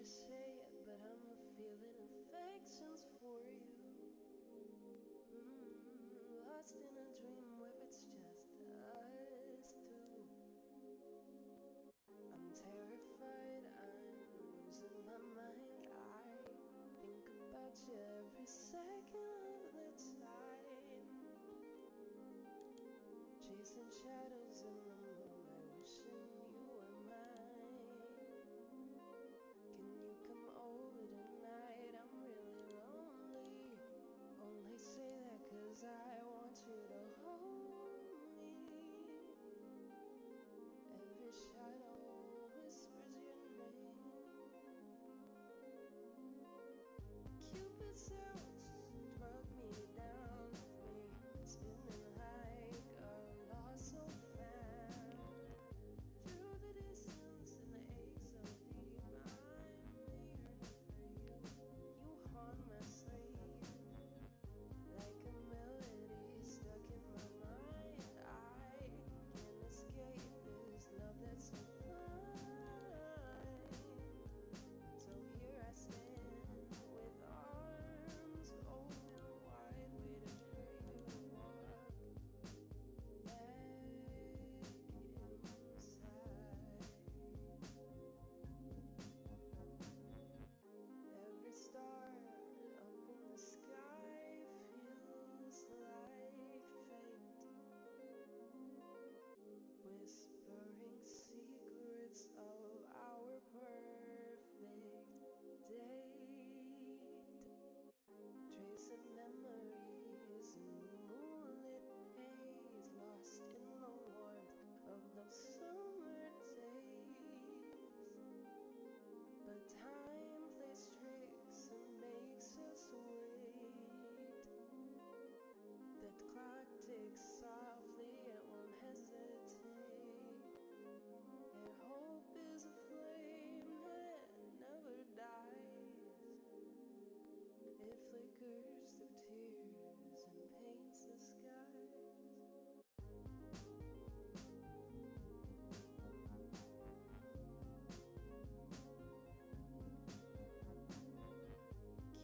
say it, but I'm feeling affections for you. Lost in a dream where it's just us two. I'm terrified, I'm losing my mind. I think about you every second of the time. Chasing shadows in the moonlight, wishing you were mine. Can you come over tonight? I'm really lonely. Only say that 'cause I want you to hold me. Every shadow whispers your name. Cupid's arrows struck me down, left me spinning like a lost soul found. Through the distance and the ache so deep, I'm yearning for you. You haunt my sleep like a melody stuck in my mind. I can't escape this love that's so blind. So here I stand with arms open wide, waiting for you to walk back inside. Every star up in the sky feels like fate, whispering secrets of our perfect date. Tracing memories in the moonlit haze, lost in the warmth of those summer days. But time plays tricks and makes us wait. That clock ticks softly, it won't hesitate. And hope is a flame that never dies. It flickers through tears and paints the skies.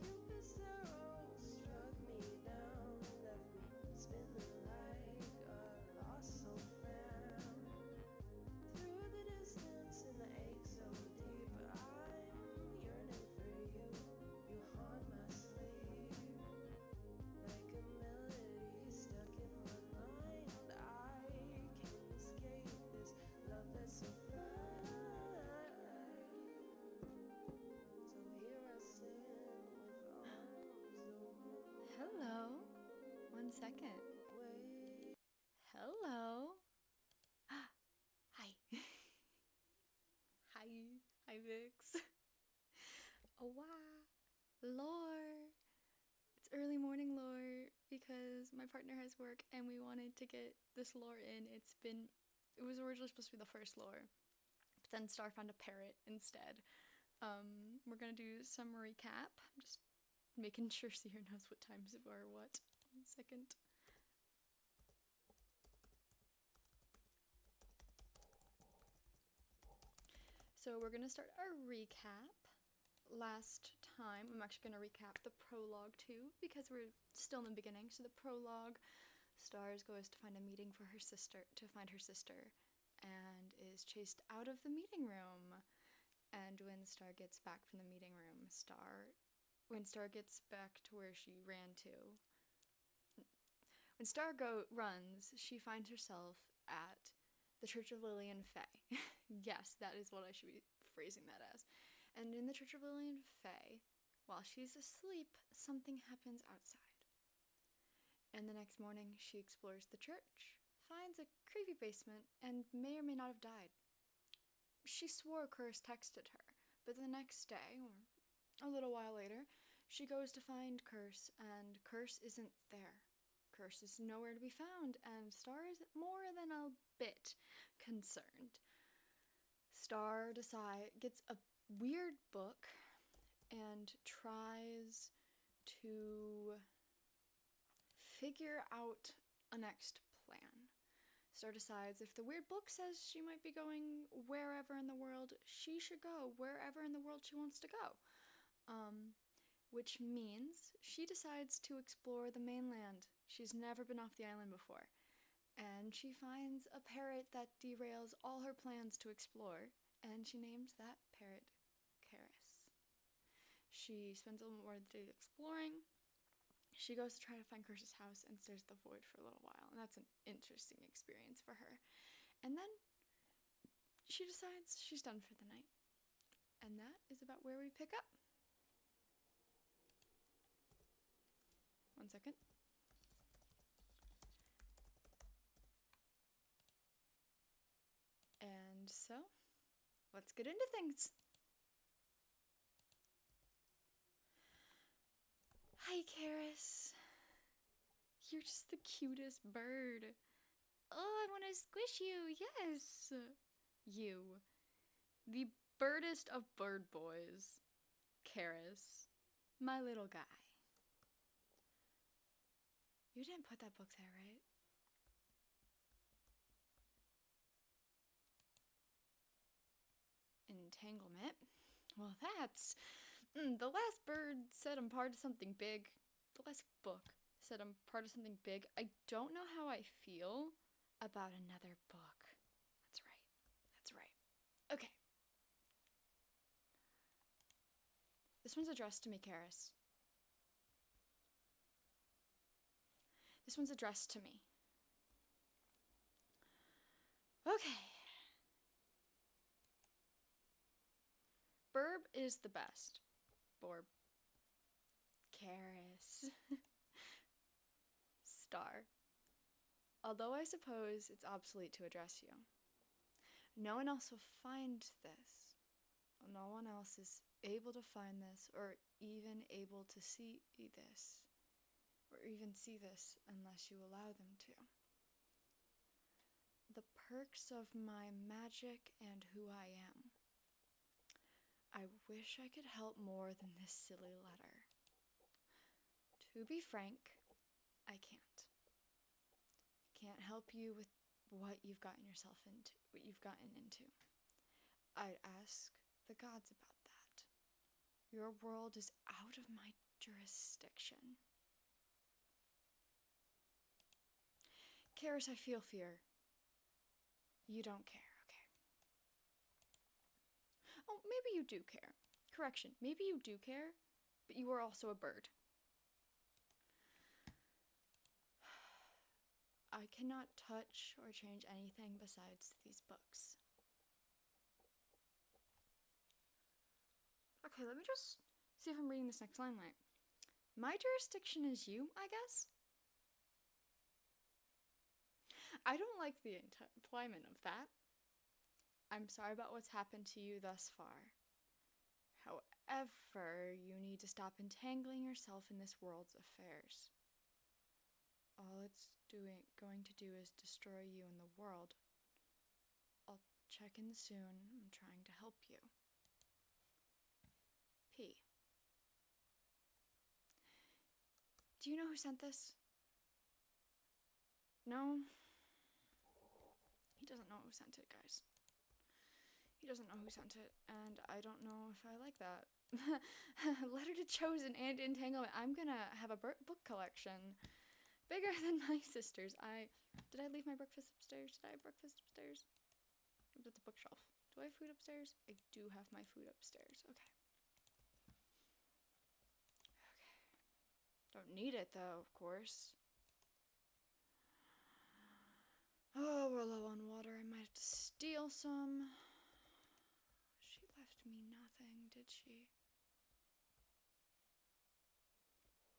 Cupid's arrow struck me down, left me spinning like a lost soul found. Through the distance and the ache so deep, I'm yearning for you. You haunt my sleep like a melody stuck in my mind. I can't escape this love that's so blind. So here I stand with arms open. Hello. 1 second. Wait. Hello. Hi. Hi. Hi, Vix. Oh, wow. Lore. It's early morning lore because my partner has work and we wanted to get this lore in. It was originally supposed to be the first lore, but then Star found a parrot instead. We're gonna do some recap. I'm just making sure Seer knows what times it are what. 1 second. So we're gonna start our recap. Last time, I'm actually gonna recap the prologue too, because we're still in the beginning. So the prologue, Stars goes to find a meeting for her sister, and is chased out of the meeting room. And when Star gets back from the meeting room, when Star gets back to where she ran to, when Star runs, she finds herself at the Church of Lillian Fay. Yes, that is what I should be phrasing that as. And in the Church of Lillian Fay, while she's asleep, something happens outside. And the next morning, she explores the church, finds a creepy basement, and may or may not have died. She swore Curse texted her, but the next day, or a little while later, she goes to find Curse, and Curse isn't there. Curse is nowhere to be found, and Star is more than a bit concerned. Star gets a weird book and tries to figure out a next plan. Star decides if the weird book says she might be going wherever in the world, she should go wherever in the world she wants to go. Which means she decides to explore the mainland. She's never been off the island before. And she finds a parrot that derails all her plans to explore, and she names that parrot Karis. She spends a little more of the day exploring. She goes to try to find Kirsch's house and stares at the void for a little while, and that's an interesting experience for her. And then she decides she's done for the night. And that is about where we pick up. One second. And so, let's get into things. Hi, Karis. You're just the cutest bird. Oh, I want to squish you, yes. You, the birdest of bird boys, Karis, my little guy. You didn't put that book there, right? Entanglement. Well, that's... the last bird said I'm part of something big. The last book said I'm part of something big. I don't know how I feel about another book. That's right. That's right. Okay. This one's addressed to me, Karis. This one's addressed to me. Okay. Burb is the best. Borb. Karis. Star. Although I suppose it's obsolete to address you. No one else will find this. No one else is able to find this or even able to see this. Or even see this unless you allow them to. The perks of my magic and who I am. I wish I could help more than this silly letter. To be frank, I can't. Can't help you with what you've gotten yourself into, what you've gotten into. I'd ask the gods about that. Your world is out of my jurisdiction. Karis, I feel fear. You don't care, okay? Oh, maybe you do care. Correction, maybe you do care, but you are also a bird. I cannot touch or change anything besides these books. Okay, let me just see if I'm reading this next line right. My jurisdiction is you, I guess? I don't like the employment of that. I'm sorry about what's happened to you thus far. However, you need to stop entangling yourself in this world's affairs. All it's going to do is destroy you and the world. I'll check in soon. I'm trying to help you. P. Do you know who sent this? No? He doesn't know who sent it, guys. He doesn't know who sent it, and I don't know if I like that. Letter to Chosen and Entanglement. I'm gonna have a book collection. Bigger than my sister's. Did I leave my breakfast upstairs? Did I have breakfast upstairs? It's at the bookshelf. Do I have food upstairs? I do have my food upstairs. Okay. Don't need it though, of course. Oh, we're low on water. I might have to steal some. She left me nothing, did she?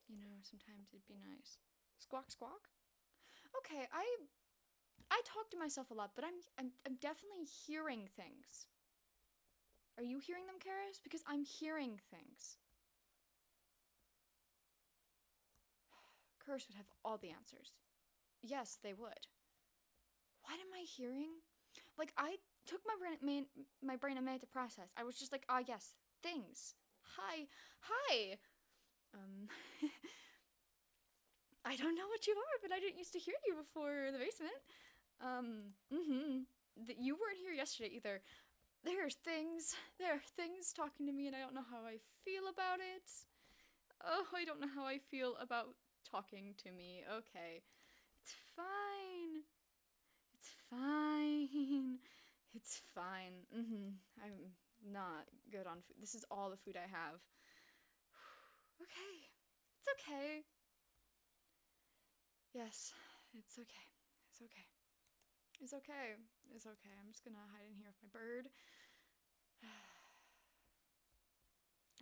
You know, sometimes it'd be nice. Squawk, squawk? Okay, I talk to myself a lot, but I'm definitely hearing things. Are you hearing them, Karis? Because I'm hearing things. Curse would have all the answers. Yes, they would. What am I hearing? Like, I took my brain a minute to process. I was just like, yes, things. Hi. I don't know what you are, but I didn't used to hear you before the basement. You weren't here yesterday either. There are things talking to me, and I don't know how I feel about it. Oh, I don't know how I feel about talking to me. Okay. It's fine. It's fine. It's fine. I'm not good on food. This is all the food I have. Okay. It's okay. Yes, it's okay. It's okay. It's okay. It's okay. I'm just gonna hide in here with my bird.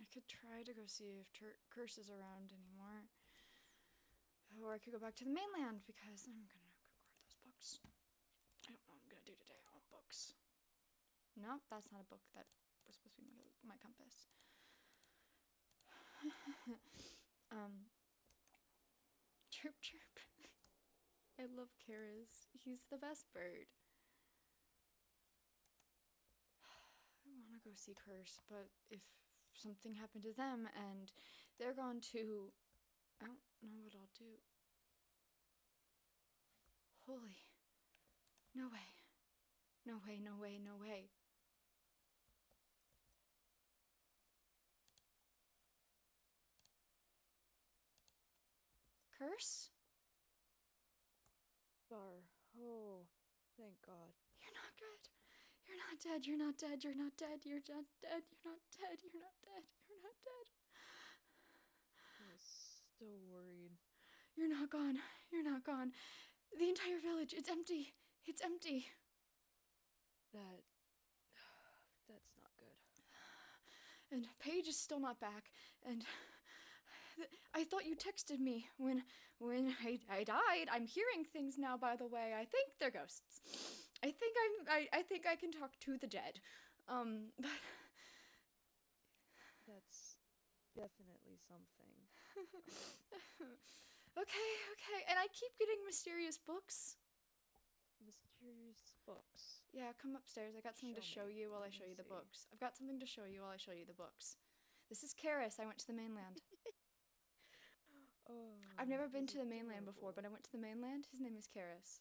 I could try to go see if Curse is around anymore. Or I could go back to the mainland because I'm gonna go grab those books. I don't know what I'm gonna do today. I want books. No, that's not a book. That was supposed to be my compass. Chirp chirp. I love Karis. He's the best bird. I want to go see Curse, but if something happened to them and they're gone too, I don't know what I'll do. Holy. No way. No way, no way, no way. Curse? Star. Oh, thank God. You're not good. You're not dead. You're not dead. You're not dead. You're not dead. You're not dead. You're not dead. You're not dead. I was so worried. You're not gone. You're not gone. The entire village, it's empty. It's empty. That's not good. And Paige is still not back. And I thought you texted me when I died. I'm hearing things now, by the way. I think they're ghosts. I think I can talk to the dead. But That's definitely something. Okay. And I keep getting mysterious books. Mysterious books. Yeah, come upstairs. I got something to show you while I show you the books. I've got something to show you while I show you the books. This is Karis. I went to the mainland. Oh, I've never been to the he's mainland before, but I went to the mainland. His name is Karis.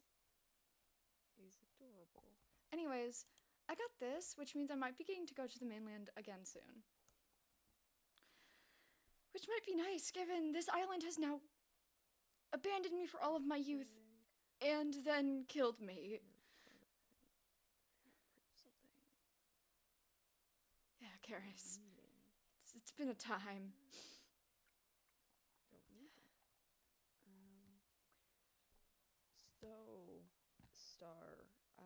He's adorable. Anyways, I got this, which means I might be getting to go to the mainland again soon. Which might be nice, given this island has now abandoned me for all of my youth and then killed me. Yeah, Karis. It's been a time. So, Star, I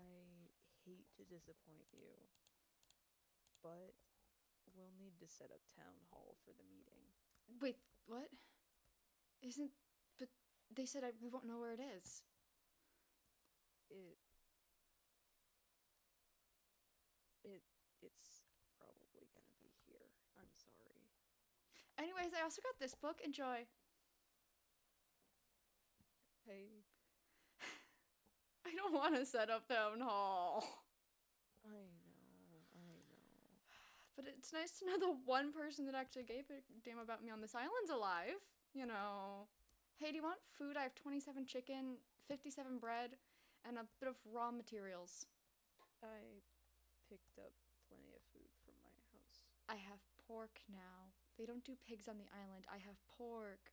hate to disappoint you, but we'll need to set up town hall for the meeting. Wait, what? But they said we won't know where it is. It's probably gonna be here. I'm sorry. Anyways, I also got this book. Enjoy. Hey. I don't want to set up town hall. I know. But it's nice to know the one person that actually gave a damn about me on this island's alive. You know. Hey, do you want food? I have 27 chicken, 57 bread, and a bit of raw materials. I picked up plenty of food from my house. I have pork now. They don't do pigs on the island. I have pork.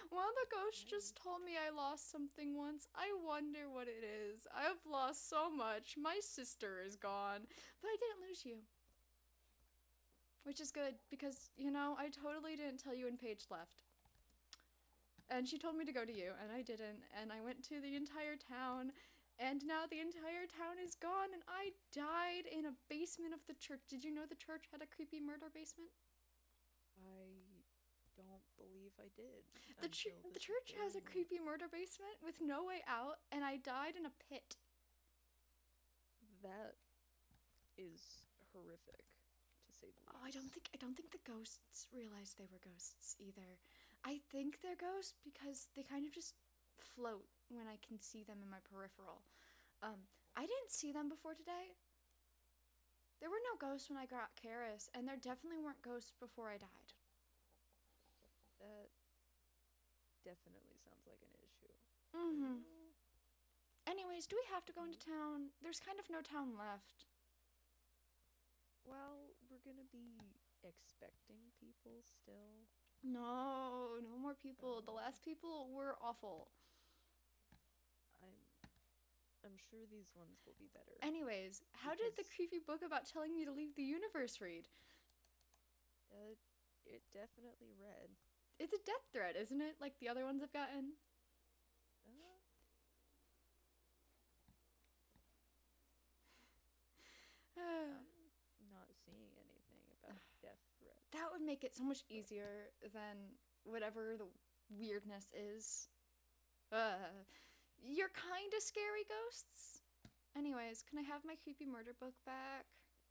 One of the ghosts just told me I lost something once. I wonder what it is. I've lost so much. My sister is gone. But I didn't lose you. Which is good, because, you know, I totally didn't tell you when Paige left. And she told me to go to you, and I didn't. And I went to the entire town, and now the entire town is gone, and I died in a basement of the church. Did you know the church had a creepy murder basement? I don't believe I did. The church has a creepy murder basement with no way out, and I died in a pit. That is horrific, to say the least. Oh, I don't think the ghosts realized they were ghosts either. I think they're ghosts because they kind of just float when I can see them in my peripheral. I didn't see them before today. There were no ghosts when I got Karis, and there definitely weren't ghosts before I died. That definitely sounds like an issue. Anyways, Anyways, do we have to go into town? There's kind of no town left. Well, we're gonna be expecting people still. No, no more people. The So last people were awful. I'm I'm sure these ones will be better. Anyways, how did the Because creepy book about telling me to leave the universe read? it definitely read. It's a death threat, isn't it? Like the other ones I've gotten? Uh, I'm not seeing anything about death threats. That would make it so much easier than whatever the weirdness is. You're kind of scary ghosts. Anyways, can I have my creepy murder book back?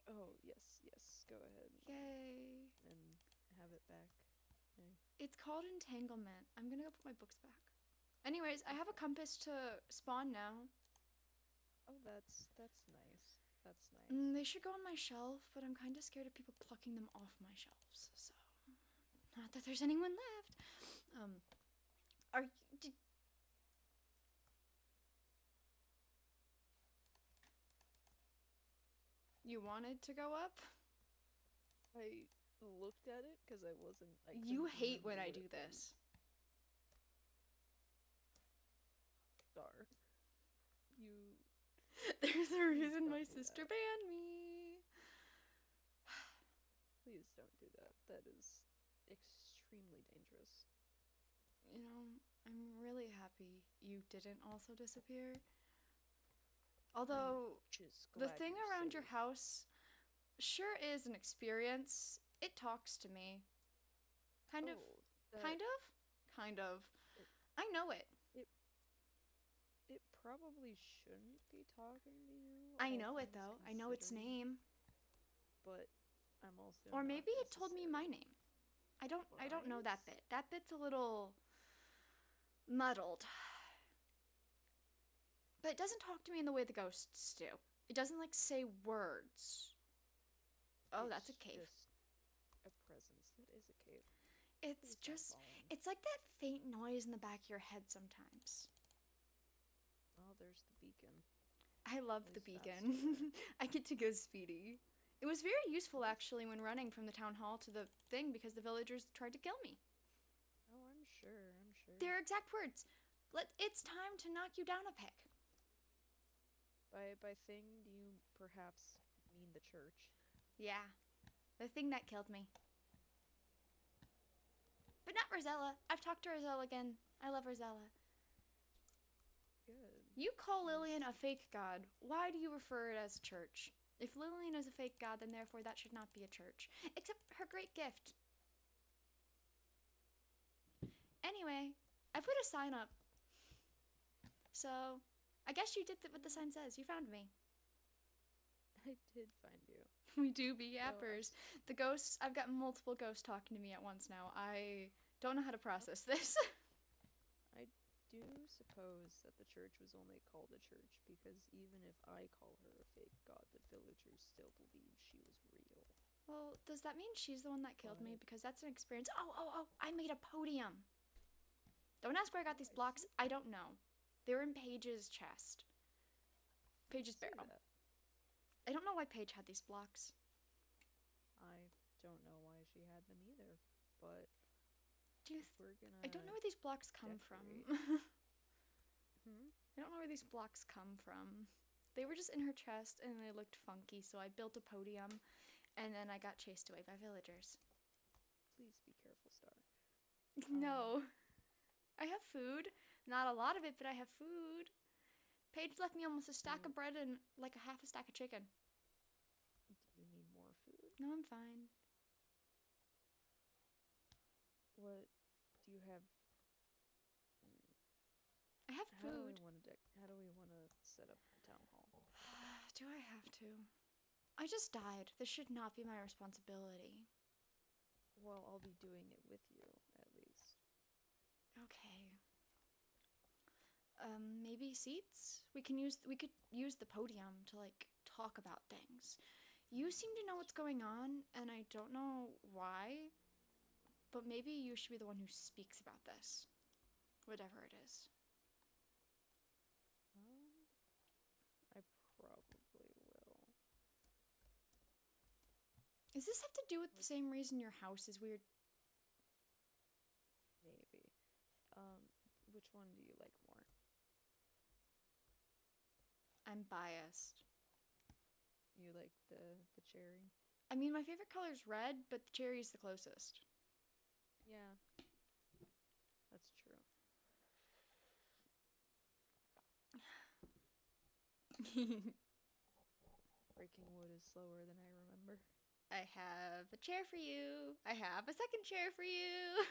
Oh, yes, go ahead. Yay. And have it back. Okay. It's called Entanglement. I'm gonna go put my books back. Anyways, I have a compass to spawn now. Oh, that's nice. That's nice. They should go on my shelf, but I'm kind of scared of people plucking them off my shelves. So, not that there's anyone left. Are you, you wanted to go up? I looked at it because I wasn't. You couldn't hate when remember I what do it this. Star. You. There's a reason don't my do sister that. banned me. Please don't do that. That is extremely dangerous. You know, I'm really happy you didn't also disappear. Although, Just the glad thing you're around your safe. house sure is an experience. It talks to me. Kind of. Oh, that, Kind of? Kind of. It, I know it. it probably shouldn't be talking to you. I all know it, things though. I know its considered, name. But I'm also Or not maybe it told me my necessarily name. I don't know that wise. bit. That bit's a little muddled. But it doesn't talk to me in the way the ghosts do. It doesn't like say words. Oh, It's that's a cave. just a presence that is a cave. It's Please don't just fall in. it's like that faint noise in the back of your head sometimes. Oh, there's the beacon. I love At the least that's beacon. good. I get to go speedy. It was very useful actually when running from the town hall to the thing because the villagers tried to kill me. Oh, I'm sure. Their exact words. It's time to knock you down a peg. By thing, do you perhaps mean the church? Yeah. The thing that killed me. But not Rosella. I've talked to Rosella again. I love Rosella. Good. You call She's- Lillian a fake god. Why do you refer it as a church? If Lillian is a fake god, then therefore that should not be a church. Except her great gift. Anyway, I put a sign up. So, I guess you did what the sign says. You found me. I did find you. We do be So, yappers. The ghosts, I've got multiple ghosts talking to me at once now. I don't know how to process this. I do suppose that the church was only called a church because even if I call her a fake god, the villagers still believe she was real. Well, does that mean she's the one that killed me? But- Because that's an experience. Oh, I made a podium. Don't ask where I got these I blocks. see I don't know. They were in Paige's chest. Paige's See barrel. that. I don't know why Paige had these blocks. I don't know why she had them either, but Do you if we're gonna. I don't know where these blocks come decorate. from. Hmm? I don't know where these blocks come from. They were just in her chest and they looked funky, so I built a podium and then I got chased away by villagers. Please be careful, Star. No. I have food. Not a lot of it, but I have food. Paige left me almost a stack of bread and like a half a stack of chicken. Do you need more food? No, I'm fine. What do you have? Hmm, I have How do we food. want to how do we want to set up the town hall? Do I have to? I just died. This should not be my responsibility. Well, I'll be doing it with you at least. Okay. Maybe seats? We could use the podium to like talk about things. You seem to know what's going on, and I don't know why, but maybe you should be the one who speaks about this. Whatever it is. Um, Does this have to do with the same reason your house is weird? Maybe. Which one do you like more? I'm biased. You like the cherry? I mean, my favorite color is red, but the cherry is the closest. Yeah, that's true. Breaking wood is slower than I remember. I have a chair for you. I have a second chair for you.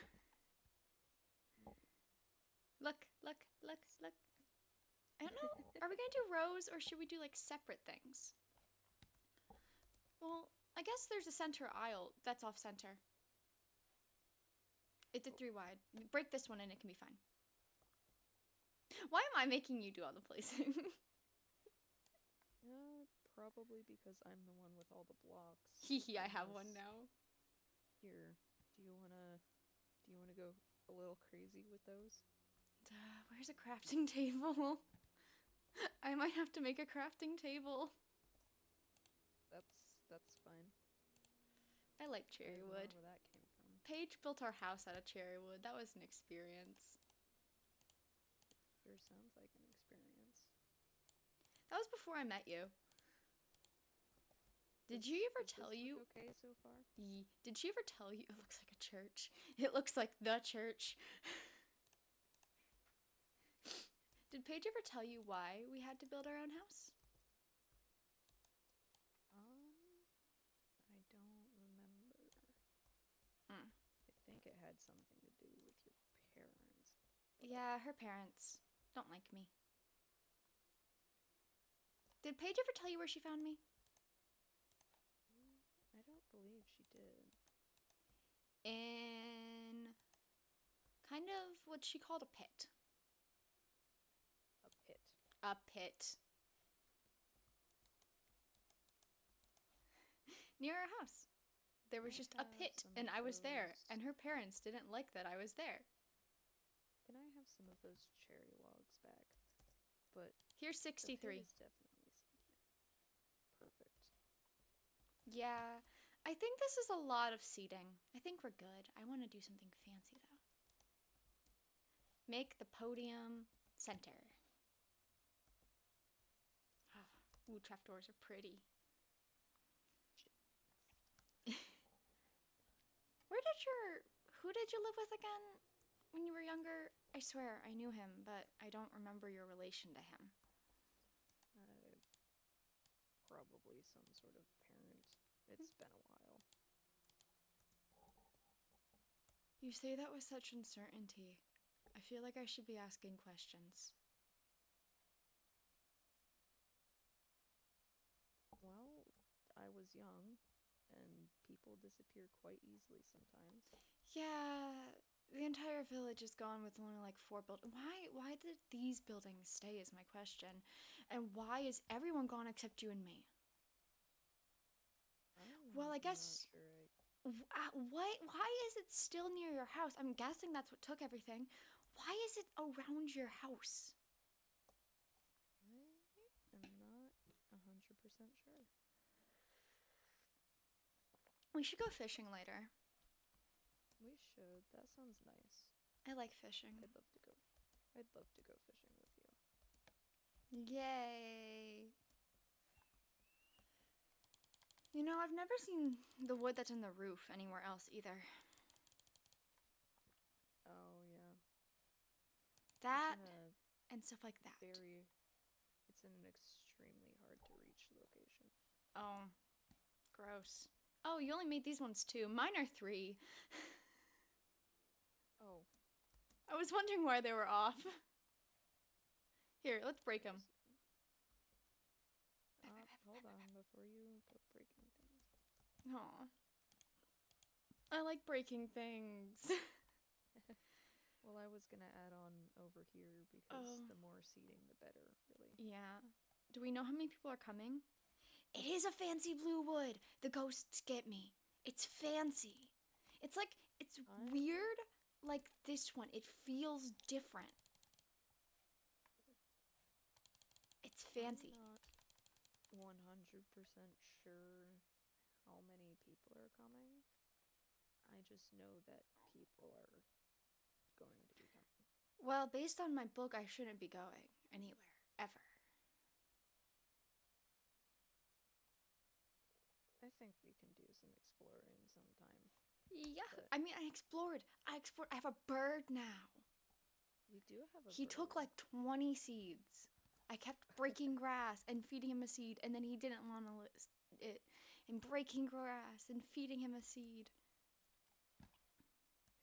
Look, look, look, look. I don't know. Are we going to do rows or should we do like separate things? Well, I guess there's a center aisle that's off center. It did 3 wide. Break this one and it can be fine. Why am I making you do all the placing? Probably because I'm the one with all the blocks. Hee, I have one now. Here, do you wanna go a little crazy with those? Where's a crafting table? I might have to make a crafting table. That's fine. I like cherry wood. Where that came from. Paige built our house out of cherry wood. That was an experience. Sure sounds like an experience. That was before I met you. Did she ever tell you? Okay, so far. Did she ever tell you? It looks like a church. It looks like the church. Did Paige ever tell you why we had to build our own house? I don't remember. Mm. I think it had something to do with your parents. Yeah, her parents don't like me. Did Paige ever tell you where she found me? I don't believe she did. In kind of what she called a pit. A pit. A pit. Near our house. There was just a pit, and I was there, and her parents didn't like that I was there. Can I have some of those cherry logs back? But here's 63. The pit is definitely perfect. Yeah, I think this is a lot of seating. I think we're good. I want to do something fancy, though. Make the podium center. Ooh, trapdoors are pretty. Who did you live with again when you were younger? I swear, I knew him, but I don't remember your relation to him. Probably some sort of parent. It's been a while. You say that with such uncertainty. I feel like I should be asking questions. Well, I was young, and people disappear quite easily sometimes. Yeah, the entire village is gone with only like 4 buildings. Why did these buildings stay is my question. And why is everyone gone except you and me? Well, I guess... I'm not sure. Why is it still near your house? I'm guessing that's what took everything. Why is it around your house? I'm not 100% sure. We should go fishing later. We should. That sounds nice. I like fishing. I'd love to go fishing with you. Yay! You know, I've never seen the wood that's in the roof anywhere else either. Oh, yeah. That and stuff like that. It's in an extremely hard to reach location. Oh, gross. Oh, you only made these ones 2. Mine are 3. Oh. I was wondering why they were off. Here, let's break them. Hold on before you go breaking things. Aw. I like breaking things. Well, I was gonna add on over here because the more seating, the better, really. Yeah. Do we know how many people are coming? It is a fancy blue wood. The ghosts get me. It's fancy. It's weird like this one. It feels different. It's fancy. I'm not 100% sure how many people are coming. I just know that people are going to be coming. Well, based on my book, I shouldn't be going anywhere, ever. I think we can do some exploring sometime. Yeah, But I mean, I explored. I have a bird now. you do have a He bird. took like 20 seeds. I kept breaking grass and feeding him a seed, and then he didn't want to list it. And breaking grass and feeding him a seed.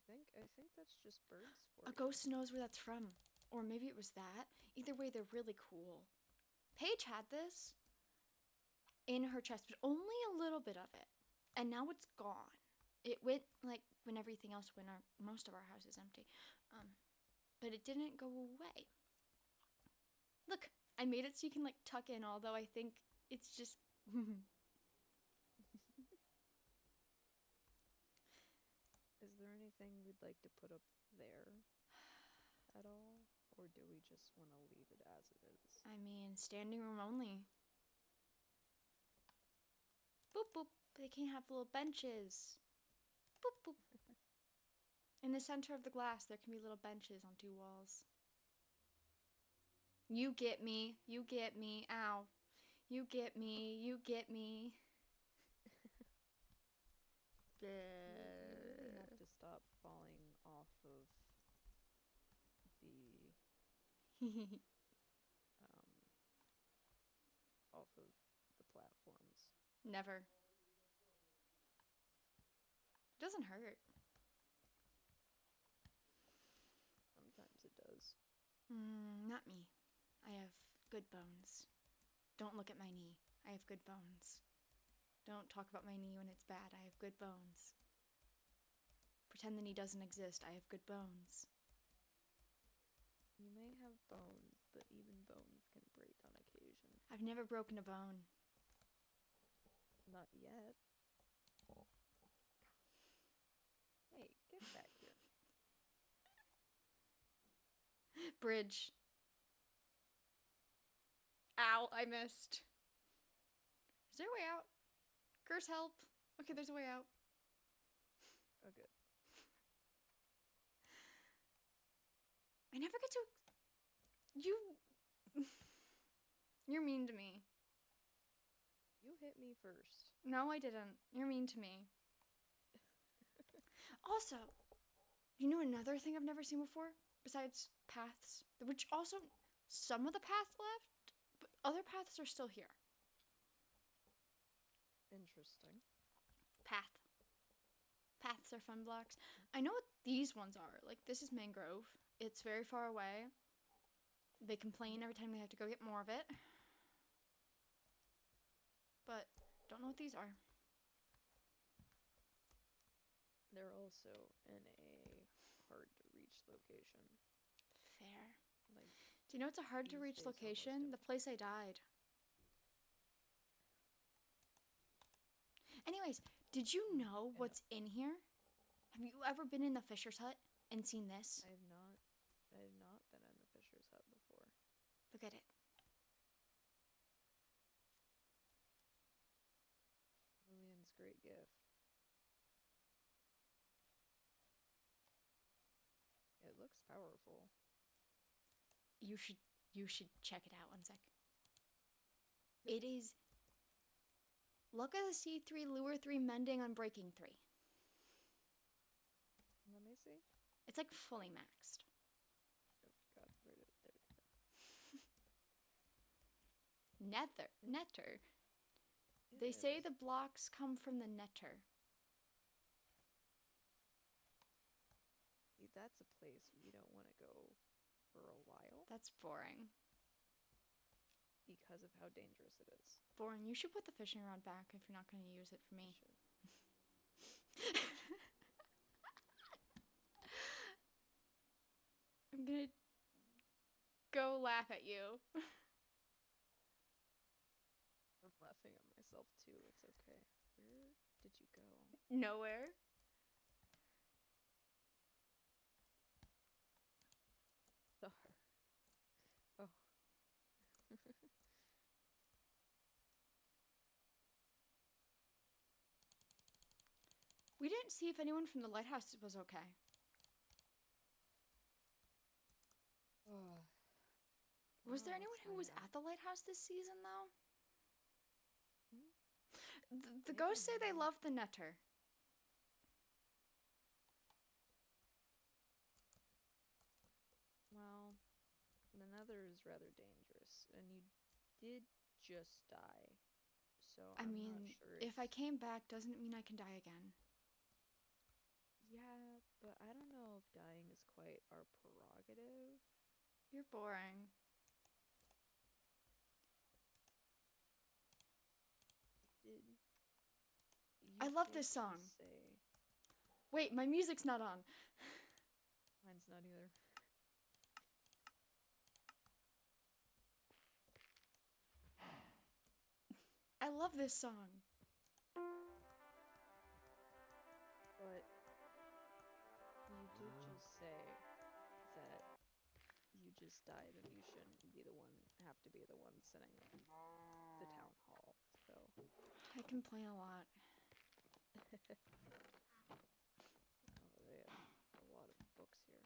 I think that's just birds for A you. ghost knows where that's from. Or maybe it was that. Either way, they're really cool. Paige had this in her chest, but only a little bit of it. And now it's gone. It went like when everything else went, most of our house is empty. But it didn't go away. Look, I made it so you can like tuck in, although I think it's just. Is there anything we'd like to put up there at all? Or do we just want to leave it as it is? I mean, standing room only. Boop boop. They can have little benches. Boop boop. In the center of the glass, there can be little benches on two walls. You get me. You get me. Ow. You get me. You get me. You really have to stop falling off of the off of the platforms. Never. It doesn't hurt. Sometimes it does. Not me. I have good bones. Don't look at my knee. I have good bones. Don't talk about my knee when it's bad. I have good bones. Pretend the knee doesn't exist. I have good bones. You may have bones, but even bones can break on occasion. I've never broken a bone. Not yet. Hey, get back here. Bridge. Ow, I missed. Is there a way out? Curse, help. Okay, there's a way out. Oh, good. I never get to. You. You're mean to me. You hit me first. No, I didn't. You're mean to me. Also, you know another thing I've never seen before? Besides paths, which also some of the path left, but other paths are still here. Interesting. Path. Paths are fun blocks. I know what these ones are. Like, this is mangrove. It's very far away. They complain every time they have to go get more of it. But don't know what these are. They're also in a hard to reach location. Fair. Like, Do you know it's a hard to these reach days location? almost The place I died. Anyways, did you know what's in here? Have you ever been in the Fisher's hut and seen this? I have not been in the Fisher's hut before. Look at it. Lillian's great gift. It looks powerful. You should check it out one sec. It is Luck of the C3, Lure 3, Mending, Unbreaking 3. Let me see. It's like fully maxed. Oh, God, where did it? There we go. Netter. It They say is. the blocks come from the netter. That's a place we don't want to go for a while That's boring. because of how dangerous it is. Boring. You should put the fishing rod back if you're not going to use it for I me. should. I'm going to go laugh at you. I'm laughing at myself too. It's okay. Where did you go? Nowhere. Star. Oh. We didn't see if anyone from the lighthouse was okay. Was there anyone who was at the lighthouse this season, though? The ghosts say they love the netter. Well, the nether is rather dangerous, and you did just die. So I I'm mean, not sure if I it's- came back, doesn't it mean I can die again? Yeah, but I don't know if dying is quite our prerogative. You're boring. I love this song. Wait, my music's not on. Mine's not either. I love this song. But you did just say that you just died and you shouldn't be the one, have to be the one sitting in the town hall, so. I complain a lot. Oh, they have a lot of books here.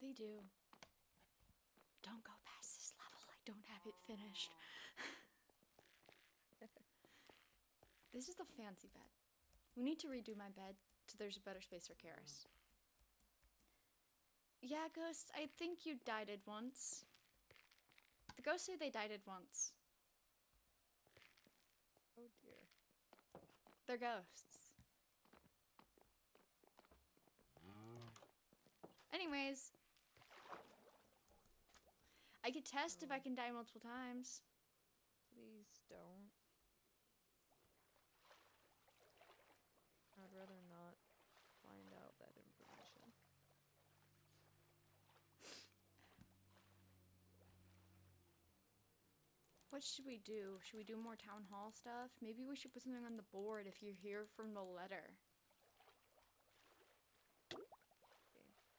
They do. Don't go past this level. I don't have it finished. This is the fancy bed. We need to redo my bed so there's a better space for Karis. Yeah, Ghost, I think you died it once. The ghosts say they died it once. Oh dear. They're ghosts. Anyways, I could test if I can die multiple times. Please don't. I'd rather not find out that information. What should we do? Should we do more town hall stuff? Maybe we should put something on the board if you're here from the letter. Okay.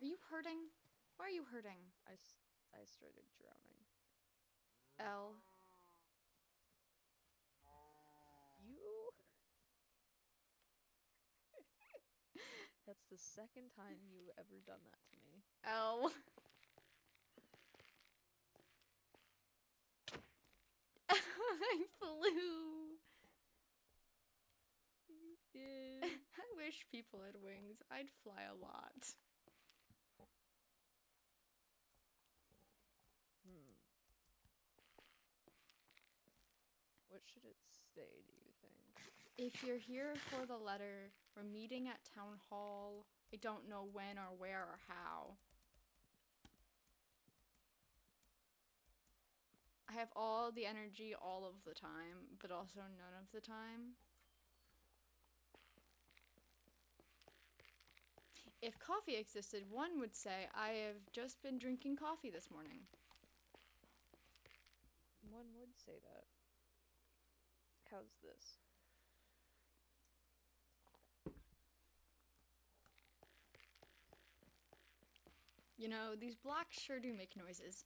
Are you hurting? Why are you hurting? I started drowning. L. You? That's the second time you've ever done that to me. L. I flew. You did. I wish people had wings. I'd fly a lot. What should it say, do you think? If you're here for the letter, we're meeting at town hall. I don't know when or where or how. I have all the energy all of the time, but also none of the time. If coffee existed, one would say, I have just been drinking coffee this morning. One would say that. How's this? You know, these blocks sure do make noises.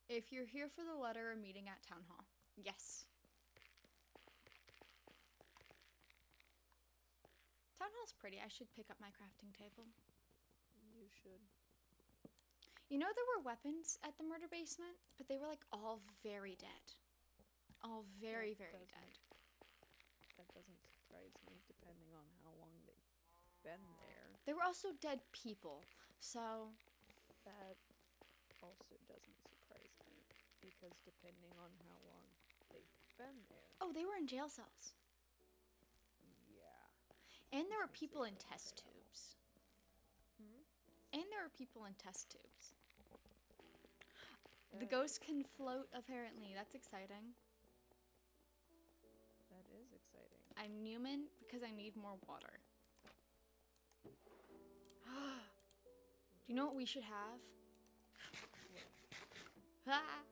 If you're here for the letter, meeting at town hall. Yes. Town hall's pretty. I should pick up my crafting table. You should. You know, there were weapons at the murder basement, but they were like all very dead. All very, very dead. That doesn't surprise me, depending on how long they've been there. There were also dead people, so... That also doesn't surprise me, because depending on how long they've been there. Oh, they were in jail cells. Yeah. And there were Because people they in couldn't test get out. tubes. Hmm? And there were people in test tubes. The That- ghost can float, apparently. That's exciting. That is exciting. I'm Newman because I need more water. Do you know what we should have? Ah!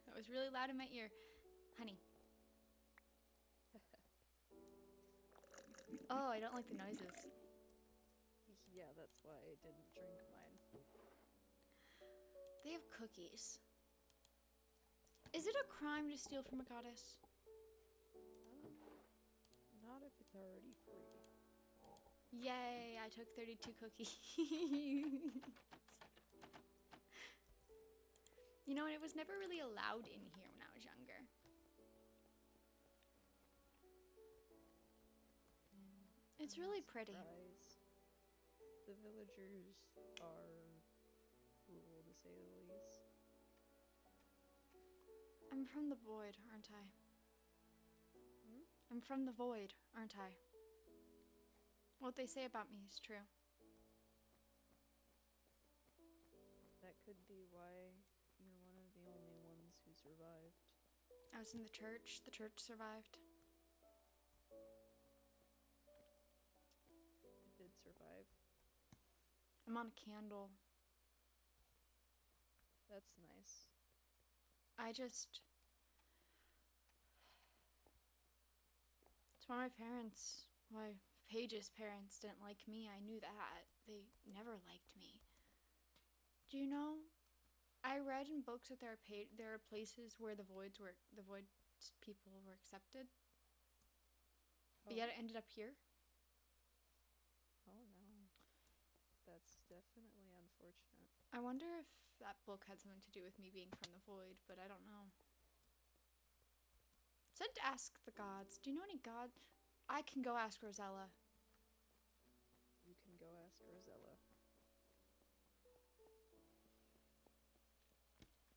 That was really loud in my ear. Honey. Oh, I don't like the noises. Yeah, that's why I didn't drink mine. They have cookies. Is it a crime to steal from a goddess? Not if it's already free. Yay, I took 32 cookies. You know, and it was never really allowed in here when I was younger. It's I'm really not pretty. surprised. The villagers are cruel, to say the least. I'm from the void, aren't I? Hmm? I'm from the void, aren't I? What they say about me is true. That could be why you're one of the only ones who survived. I was in the church survived. It did survive. I'm on a candle. That's nice. It's why Paige's parents didn't like me. I knew that. They never liked me. Do you know? I read in books that there are places where the void people were accepted. But yet it ended up here. Oh no. That's definitely unfortunate. I wonder if that book had something to do with me being from the void, but I don't know. It said to ask the gods. Do you know any god? I can go ask Rosella. You can go ask Rosella.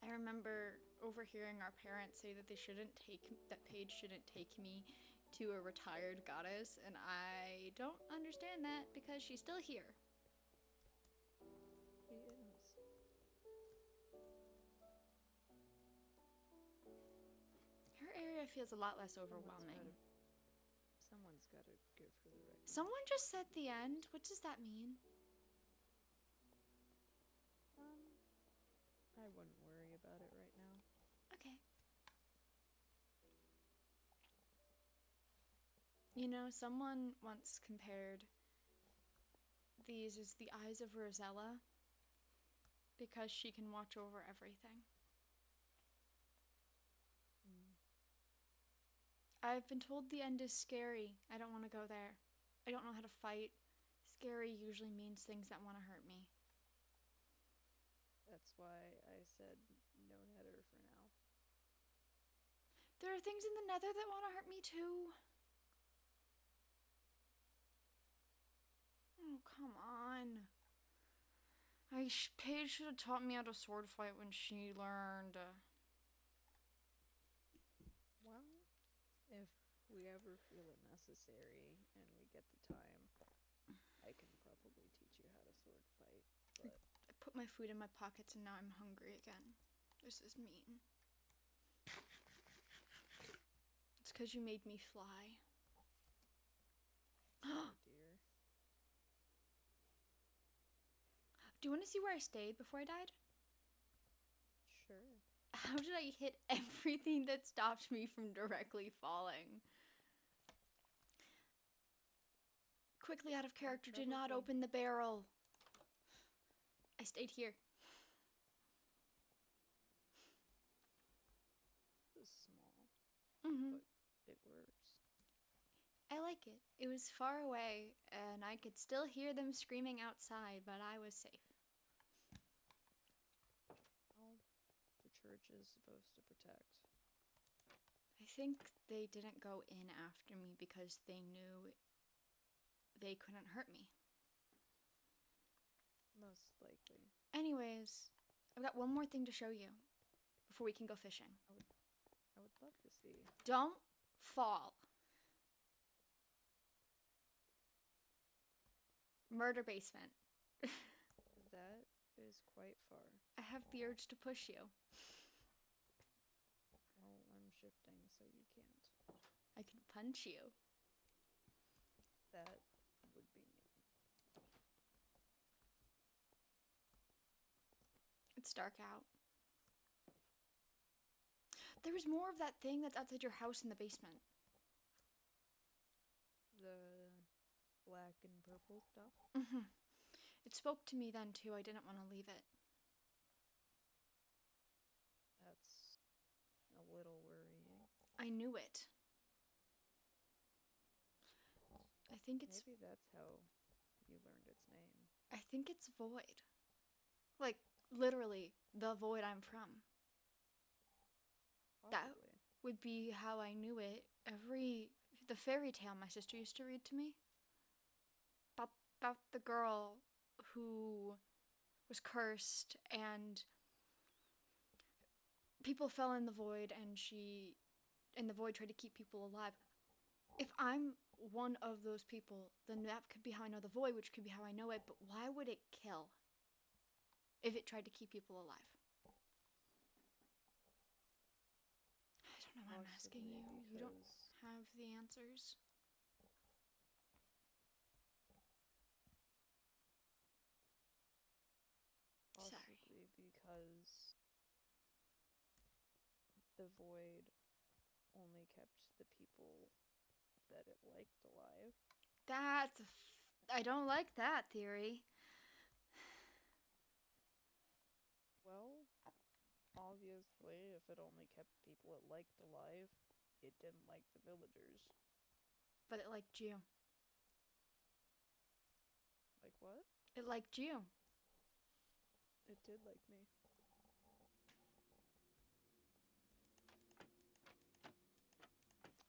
I remember overhearing our parents say that Paige shouldn't take me to a retired goddess, and I don't understand that because she's still here. She is. Her area feels a lot less overwhelming. Someone's gotta give her the right. Someone just said the end. What does that mean? I wouldn't worry about it right now. Okay. You know, someone once compared these as the eyes of Rosella because she can watch over everything. I've been told the end is scary. I don't want to go there. I don't know how to fight. Scary usually means things that want to hurt me. That's why I said no nether for now. There are things in the nether that want to hurt me too. Oh, come on. Paige should have taught me how to sword fight when she learned. Well, if we ever feel it necessary and we get the time, I can probably teach you how to sword fight, but I put my food in my pockets and now I'm hungry again. This is mean. It's because you made me fly. oh dear. Do you want to see where I stayed before I died? Sure. How did I hit everything that stopped me from directly falling? Quickly out of character, do not open the barrel. I stayed here. It was small, Mm-hmm. but it works. I like it. It was far away, and I could still hear them screaming outside, but I was safe. Well, the church is supposed to protect. I think they didn't go in after me because they knew they couldn't hurt me. Most likely. Anyways, I've got one more thing to show you before we can go fishing. I would love to see. Don't fall. Murder basement. That is quite far. I have the urge to push you. Well, I'm shifting, so you can't. I can punch you. That would be mean. It's dark out. There was more of that thing that's outside your house in the basement. The black and purple stuff? Mm-hmm. It spoke to me then, too. I didn't want to leave it. That's a little worrying. I knew it. I think it's... Maybe that's how you learned its name. I think it's void. Like, literally, the void I'm from. That Possibly. would be how I knew it. The fairy tale my sister used to read to me about the girl who was cursed and people fell in the void and the void tried to keep people alive. If I'm one of those people, then that could be how I know the void, which could be how I know it, but why would it kill if it tried to keep people alive? I don't know why I'm asking Possibly you. You don't because have the answers. Sorry. possibly because the void only kept the people that it liked alive. I don't like that theory. Well, obviously, if it only kept people it liked alive, it didn't like the villagers. But it liked you. Like what? It liked you. It did like me.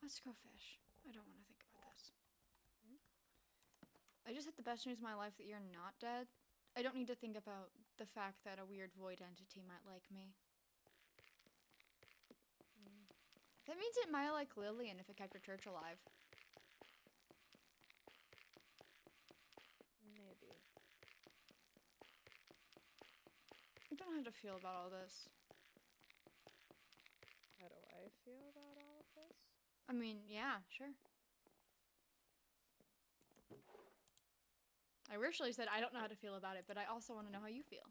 Let's go fish. I don't want to think about this. Hmm? I just had the best news of my life that you're not dead. I don't need to think about the fact that a weird void entity might like me. Mm, That means it might like Lillian if it kept her church alive. maybe. I don't know how to feel about all this. How do I feel about all of this? I mean, yeah, sure. I originally said I don't know how to feel about it, but I also want to know how you feel.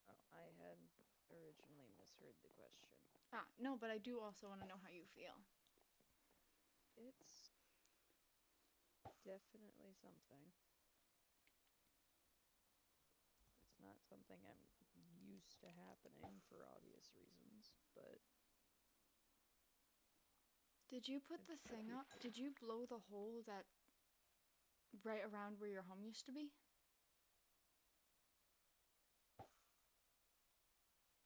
Oh, I had originally misheard the question. No, but I do also want to know how you feel. It's definitely something. It's not something I'm used to happening for obvious reasons, but Did you put the thing up? Did you blow the hole that right around where your home used to be?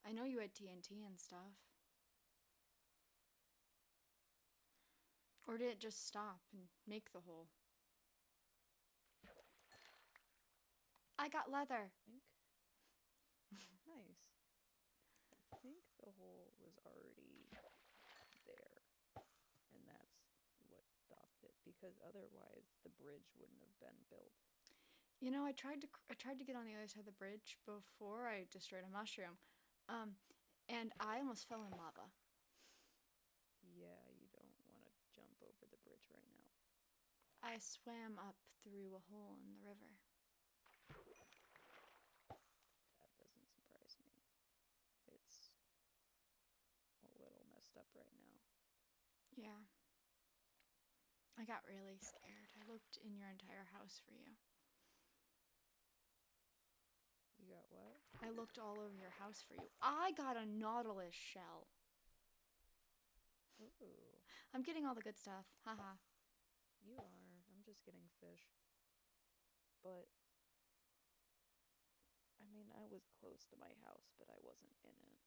I know you had TNT and stuff. Or did it just stop and make the hole? I got leather. I think nice. I think the hole was already there, and that's what stopped it because otherwise the bridge wouldn't have been built. You know, I tried to get on the other side of the bridge before I destroyed a mushroom, and I almost fell in lava. Yeah, you don't want to jump over the bridge right now. I swam up through a hole in the river. That doesn't surprise me. It's a little messed up right now. Yeah. I got really scared. I looked in your entire house for you. You got what? I looked all over your house for you. I got a nautilus shell. Ooh, I'm getting all the good stuff. Haha. you are. I'm just getting fish. But I mean, I was close to my house, but I wasn't in it.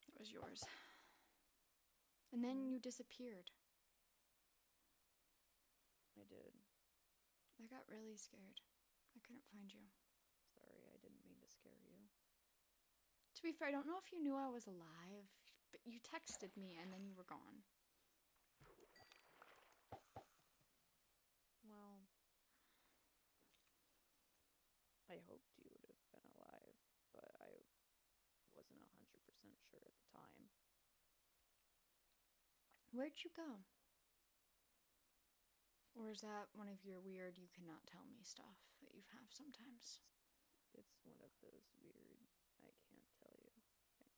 It was yours. And then you disappeared. I did. I got really scared. I couldn't find you. Sorry, I didn't mean to scare you. To be fair, I don't know if you knew I was alive, but you texted me and then you were gone. Well, I hoped you would have been alive, but I wasn't 100% sure at the time. Where'd you go? Or is that one of your weird you cannot tell me stuff that you have sometimes? It's one of those weird, I can't tell you things.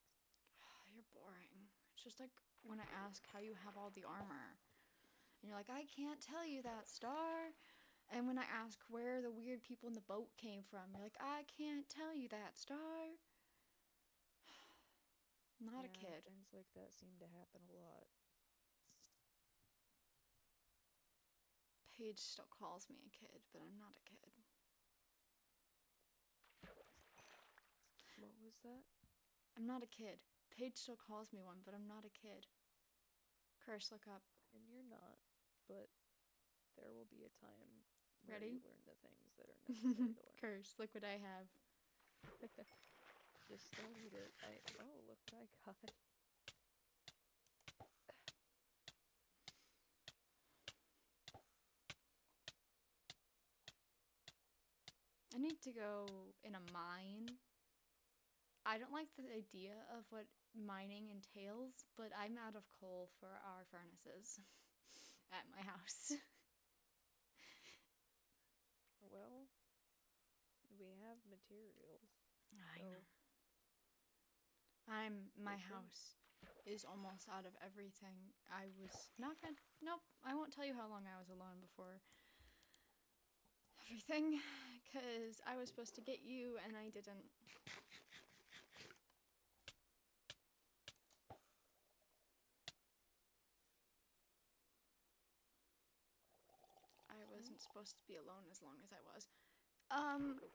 You're boring. It's just like when I ask how you have all the armor. And you're like, I can't tell you that, Star. And when I ask where the weird people in the boat came from, you're like, I can't tell you that, Star. Not a Yeah, kid. things like that seem to happen a lot. Paige still calls me a kid, but I'm not a kid. What was that? I'm not a kid. Paige still calls me one, but I'm not a kid. Curse, look up. And you're not, but there will be a time where Ready? you learn the things that are necessary to learn. Curse, look what I have. Just don't eat it. Oh, look what I got. I need to go in a mine. I don't like the idea of what mining entails, but I'm out of coal for our furnaces at my house. Well, we have materials. I So know. My Fishing? house is almost out of everything. I was not gonna. Nope, I won't tell you how long I was alone before everything, because I was supposed to get you and I didn't. I wasn't supposed to be alone as long as I was.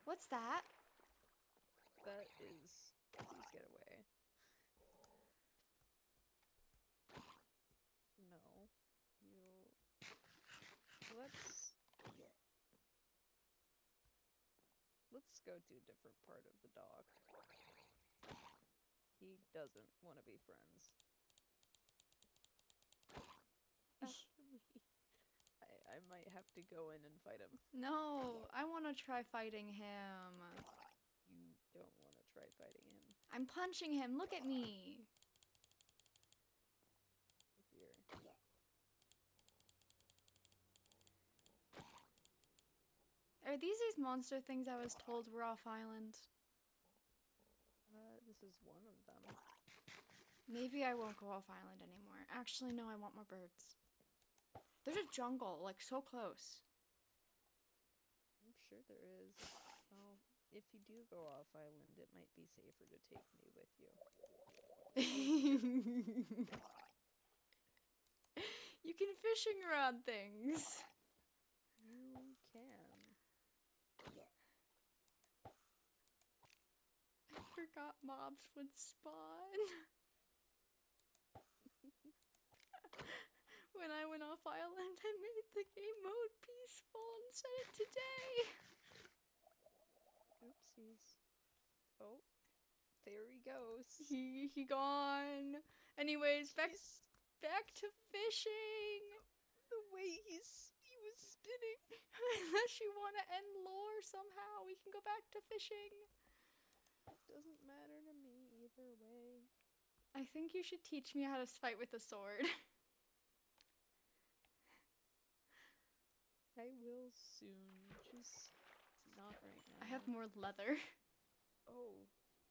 What's that? that is, please get away. No, you. Let's go to a different part of the dock. He doesn't want to be friends. After me. I might have to go in and fight him. No, I want to try fighting him. You don't want to try fighting him. I'm punching him. Look at me. Here. Are these monster things I was told were off island? This is one of them. Maybe I won't go off island anymore. Actually, no, I want more birds. There's a jungle, like, so close. I'm sure there is. Well, if you do go off island, it might be safer to take me with you. You can fishing rod things. You can. I forgot mobs would spawn. When I went off island, I made the game mode peaceful and set it today. Oopsies. Oh, there he goes. He gone. Anyways, back to fishing. The way he was spinning. Unless you want to end lore somehow, we can go back to fishing. Doesn't matter to me either way. I think you should teach me how to fight with a sword. I will soon, just not right now. I have more leather. Oh,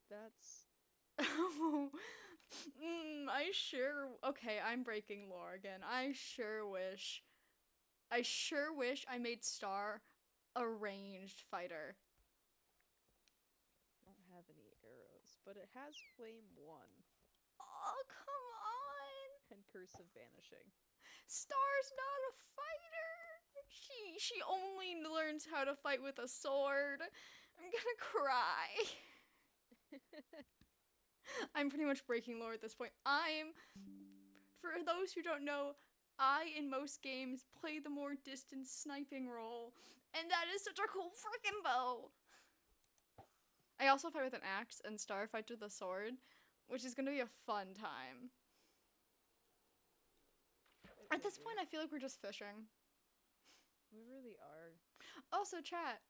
that's... Oh, okay, I'm breaking lore again. I sure wish I made Star a ranged fighter. I don't have any arrows, but it has flame 1 Oh, come on. and curse of vanishing. Star's not a fighter. She only learns how to fight with a sword. I'm gonna cry. I'm pretty much breaking lore at this point. For those who don't know, I, in most games, play the more distant sniping role, and that is such a cool freaking bow. I also fight with an axe, and Star fights with a sword, which is gonna be a fun time. At this point, I feel like we're just fishing. We really are. Also, chat.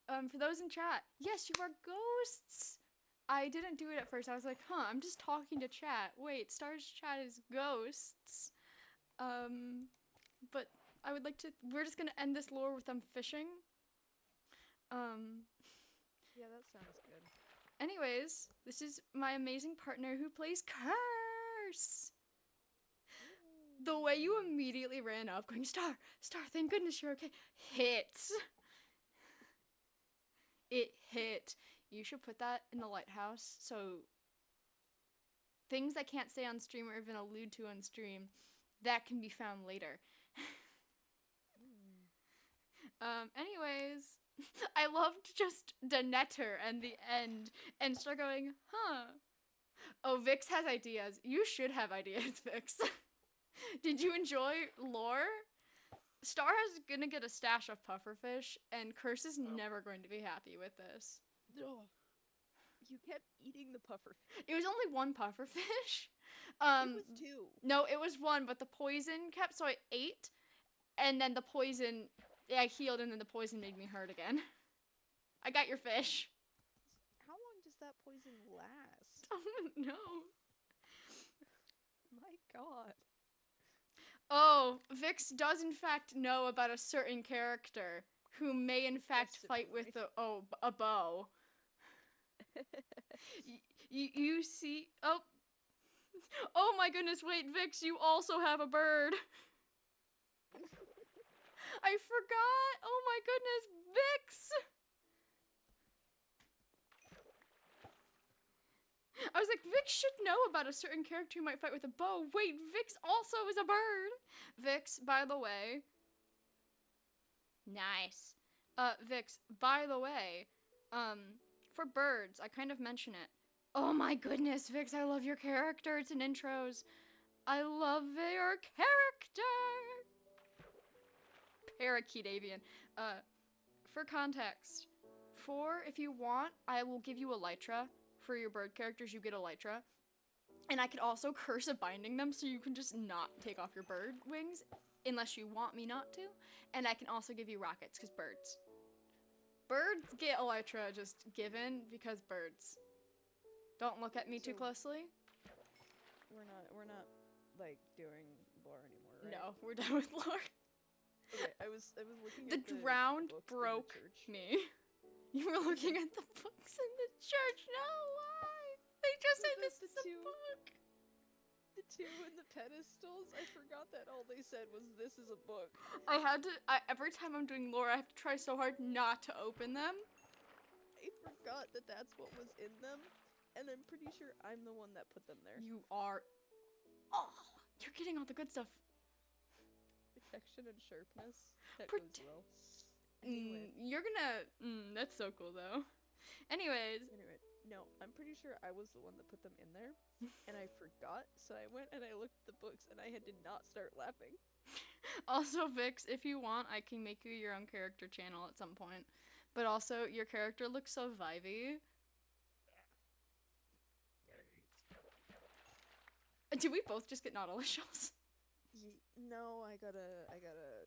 For those in chat, yes, you are ghosts. I didn't do it at first. I was like, I'm just talking to chat. Wait, Star's chat is ghosts. But I would like to. We're just gonna end this lore with them fishing. Yeah, that sounds good. Anyways, this is my amazing partner who plays Curse. The way you immediately ran up, going, Star, thank goodness you're okay. Hit. It hit. You should put that in the lighthouse so things I can't say on stream or even allude to on stream, that can be found later. Anyways, I loved just the netter and the end and start going, huh. Oh, Vix has ideas. You should have ideas, Vix. Did you enjoy lore? Star is gonna get a stash of pufferfish, and Curse is never going to be happy with this. No. You kept eating the puffer. It was only one pufferfish. It was 2. No, it was one, but the poison kept, so I ate, and then the poison, I healed, and then the poison made me hurt again. I got your fish. How long does that poison last? Oh no. My god. Oh, Vix does in fact know about a certain character who may in fact Just fight with a bow. You see? Oh my goodness! Wait, Vix, you also have a bird. I forgot. Oh my goodness, Vix. I was like, Vix should know about a certain character who might fight with a bow. Wait, Vix also is a bird. Vix, by the way. Nice. Vix, by the way, for birds, I kind of mention it. Oh my goodness, Vix, I love your character. It's in intros. I love your character. Parakeet avian. For context, if you want, I will give you elytra. For your bird characters, you get elytra. And I could also curse a binding them so you can just not take off your bird wings unless you want me not to. And I can also give you rockets because birds. Birds get elytra just given because birds. Don't look at me too closely. We're not like doing lore anymore, right? No, we're done with lore. Okay, I was looking The at the drowned books in the broke church. me. You were looking at the books in the church. No, why? They just said this is a book. The 2 in the pedestals, I forgot that all they said was this is a book. Every time I'm doing lore, I have to try so hard not to open them. I forgot that that's what was in them, and I'm pretty sure I'm the one that put them there. You are. Oh, you're getting all the good stuff. Protection and sharpness. That goes well. Anyway. You're gonna. That's so cool, though. Anyway, no, I'm pretty sure I was the one that put them in there, and I forgot, so I went and I looked at the books, and I had to not start laughing. Also, Vix, if you want, I can make you your own character channel at some point. But also, your character looks so vibey. Did we both just get Nautilus shells? No, I gotta.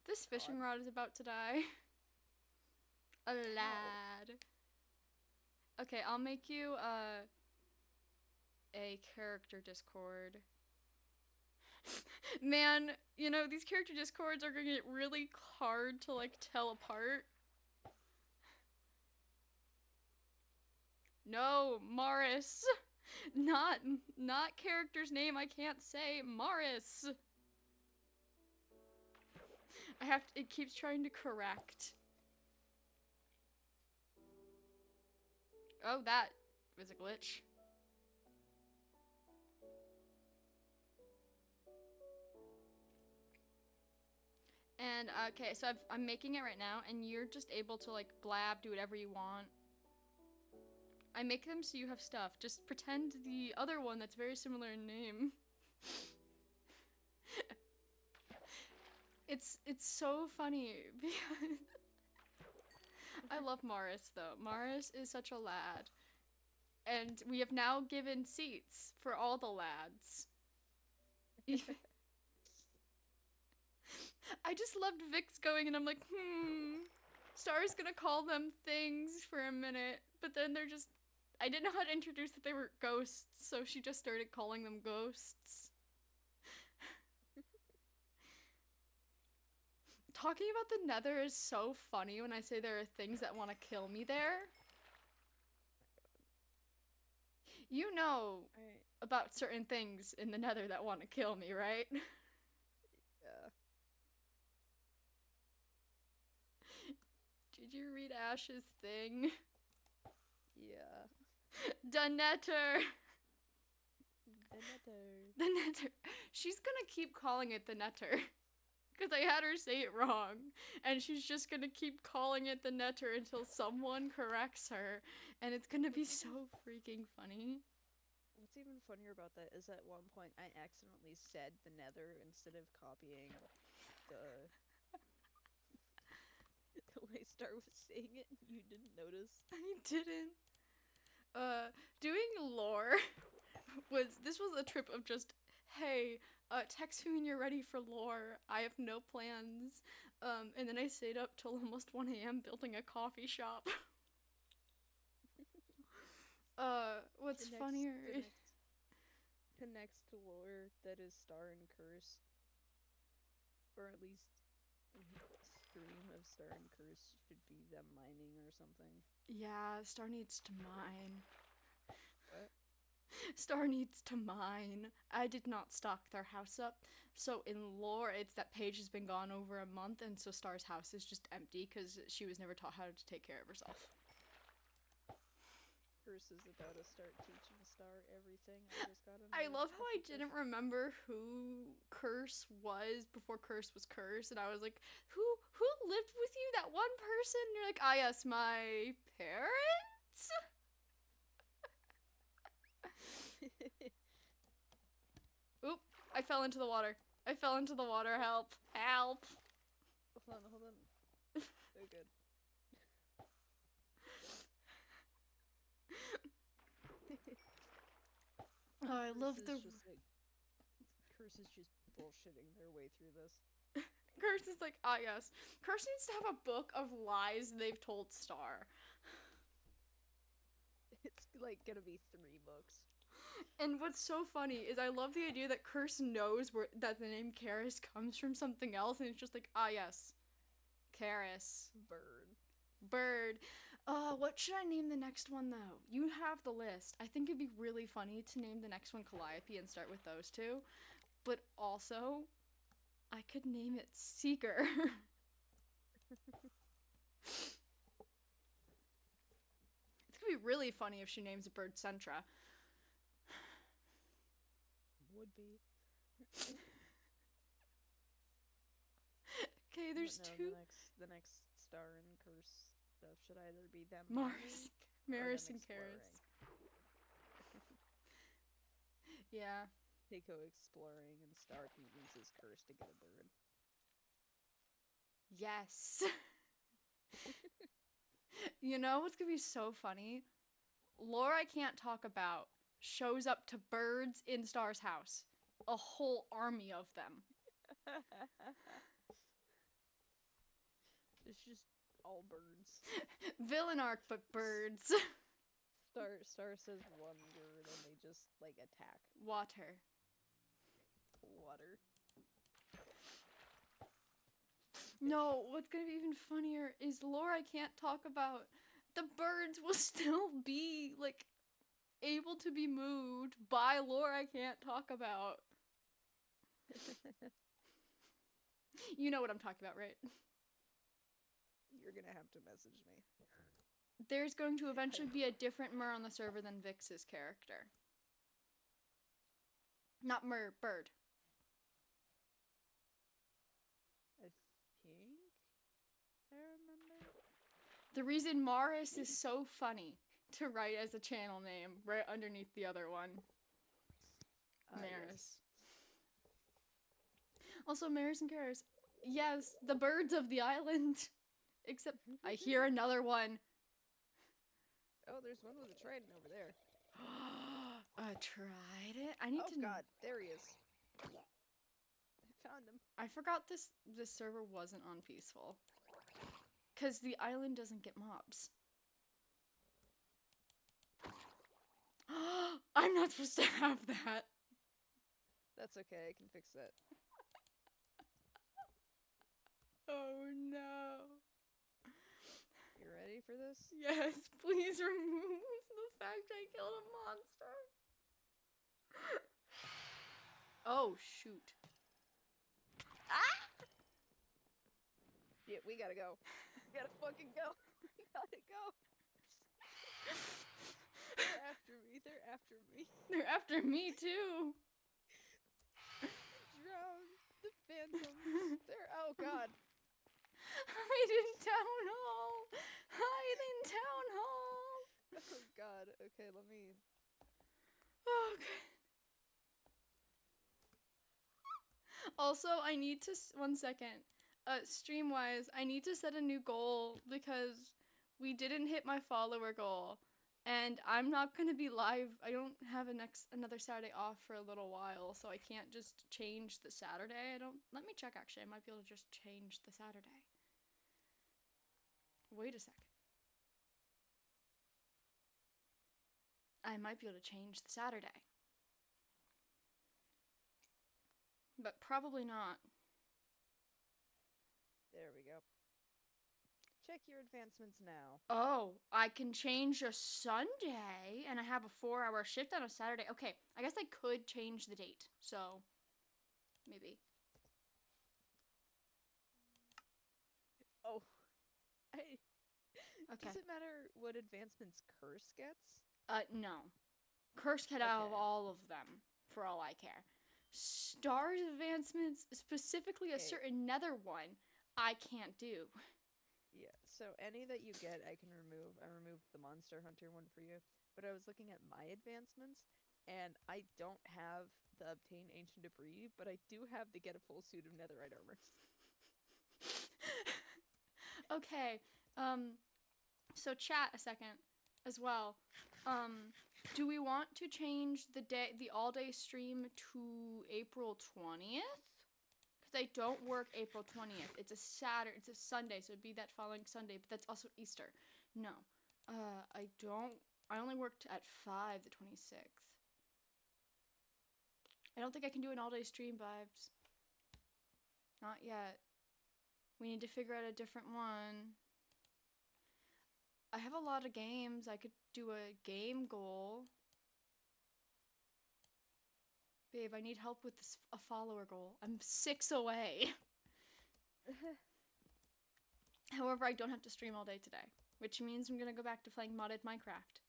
This fishing rod is about to die. A lad. Okay, I'll make you a character Discord. Man, you know, these character Discords are gonna get really hard to like tell apart. No, Morris. Not character's name I can't say. Morris. It keeps trying to correct. Oh, that was a glitch. And, okay, so I'm making it right now, and you're just able to, like, blab, do whatever you want. I make them so you have stuff. Just pretend the other one that's very similar in name. It's so funny because I love Morris though. Morris is such a lad. And we have now given seats for all the lads. I just loved Vix going and I'm like, Star's gonna call them things for a minute, but then they're just, I didn't know how to introduce that they were ghosts, so she just started calling them ghosts. Talking about the Nether is so funny when I say there are things that want to kill me there. You know about certain things in the Nether that want to kill me, right? Yeah. Did you read Ash's thing? Yeah. The Nether. The Nether. The Nether. She's gonna keep calling it the Nether. because I had her say it wrong, and she's just gonna keep calling it the Netter until someone corrects her, and it's gonna be so freaking funny. What's even funnier about that is at one point I accidentally said the Nether instead of copying the the way Star was saying it. You didn't notice. I didn't. Doing lore was a trip of just, hey, text me when you're ready for lore. I have no plans. And then I stayed up till almost 1 a.m. building a coffee shop. What's funnier? Connects to lore that is Star and Curse, or at least stream of Star and Curse should be them mining or something. Yeah, Star needs to mine. What? Star needs to mine. I did not stock their house up. So in lore, it's that Paige has been gone over a month, and so Star's house is just empty because she was never taught how to take care of herself. Curse is about to start teaching Star everything. I love how I didn't remember who Curse was before Curse was Curse, and I was like, who lived with you? That one person? And you're like, ah yes, my parents? Oop, I fell into the water. Help. Help. Hold on. So good. Oh, I love the... Curse is just bullshitting their way through this. Curse is like, ah yes. Curse needs to have a book of lies they've told Star. It's like gonna be 3 books. And what's so funny is I love the idea that Curse knows that the name Karis comes from something else, and it's just like, ah yes. Karis. Bird. What should I name the next one, though? You have the list. I think it'd be really funny to name the next one Calliope and start with those two. But also, I could name it Seeker. It's gonna be really funny if she names a bird Sentra. Would be. Okay, there's two. The next Star and Curse stuff should either be them Maris and Karis. Yeah. They go exploring and Star can use his curse to get a bird. Yes. You know what's gonna be so funny? Lore I Can't Talk About shows up to birds in Star's house. A whole army of them. It's just all birds. Villain arc, but birds. Star says one word and they just, like, attack. Water. No, what's gonna be even funnier is lore I Can't Talk About. The birds will still be, like, able to be moved by lore I Can't Talk About. You know what I'm talking about, right? You're gonna have to message me. There's going to eventually be a different Mur on the server than Vix's character. Not Mur, bird. I think I remember. The reason Maris is so funny to write as a channel name right underneath the other one. Maris. Yes. Also, Maris and Karis. Yes, the birds of the island. Except I hear another one. Oh, there's one with a trident over there. A trident? I need to... Oh god, there he is. I found him. I forgot this server wasn't on peaceful. Because the island doesn't get mobs. I'm not supposed to have that. That's okay, I can fix that. Oh no. You ready for this? Yes, please remove the fact I killed a monster. Oh, shoot. Ah! Yeah, we gotta go. We gotta fucking go. We gotta go. They're after me. They're after me, too. Drown the phantoms. They're Oh God. Hide in town hall. Hide in town hall. Oh God. Okay, let me. Okay. Also, I need to 1 second. Stream wise, I need to set a new goal because we didn't hit my follower goal, and I'm not gonna be live. I don't have another Saturday off for a little while, so I can't just change the Saturday. I don't. Let me check. Actually, I might be able to just change the Saturday. Wait a second. I might be able to change the Saturday, but probably not. There we go. Check your advancements now. Oh, I can change a Sunday and I have a 4-hour shift on a Saturday. Okay, I guess I could change the date. So, maybe. Oh, I. Okay. Does it matter what advancements Curse gets? No. Curse cut out of Okay. all of them, for all I care. Star's advancements, specifically a Okay. certain nether one, I can't do. Yeah, so any that you get, I can remove. I removed the Monster Hunter one for you. But I was looking at my advancements, and I don't have the Obtain Ancient Debris, but I do have the Get a Full Suit of Netherite Armor. Okay. So chat a second as well. Do we want to change the all-day stream to April 20th? Because I don't work April 20th. It's a Saturday. It's a Sunday, so it'd be that following Sunday. But that's also Easter. No, I don't. I only worked at 5 the 26th. I don't think I can do an all-day stream, vibes. Not yet. We need to figure out a different one. I have a lot of games. I could do a game goal. Babe, I need help with a follower goal. I'm 6 away. However, I don't have to stream all day today, which means I'm gonna go back to playing modded Minecraft.